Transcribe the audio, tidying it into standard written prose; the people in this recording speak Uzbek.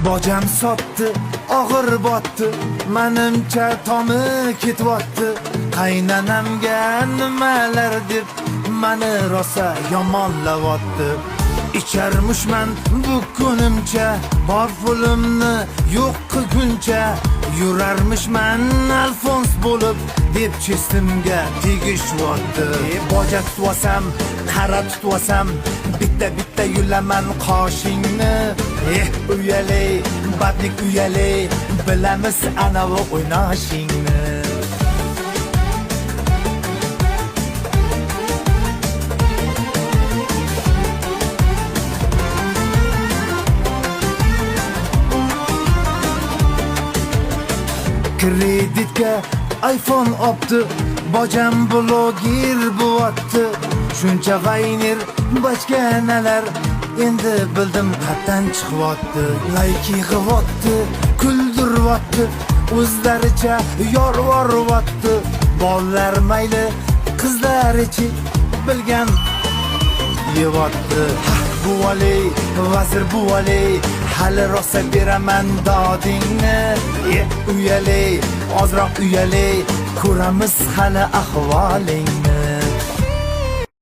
Bojam sotdi, og'ir botdi, menimcha tomi ketyapti. Qaynanamga nimalar deb meni rosa yomonlayapti. İçermişmen bu kunimcha, bor pulimni yo'q qilguncha, yurarmishman alfons bo'lib deb chestimga tegishyapti. Boja tutmasam, qara tutmasam, bitta yulaman qoshingni. Uyali, badlik uyali, bilamiz ana bu o'ynashingni. Kreditga iPhone opti, bojam blogger bo'lyapti. Shuncha g'aynir bachkanalar endi bildim qatdan chiqyapti. Like yig'yapti, kuldiryapti, o'zlaricha yorvoryapti. Bolalar mayli, qizlarichi bilgan yeyapti. Buvali, vazir buvali, hali rosa beraman dodingni. Uyali, ozroq uyali, ko'ramiz hali ahvolingni.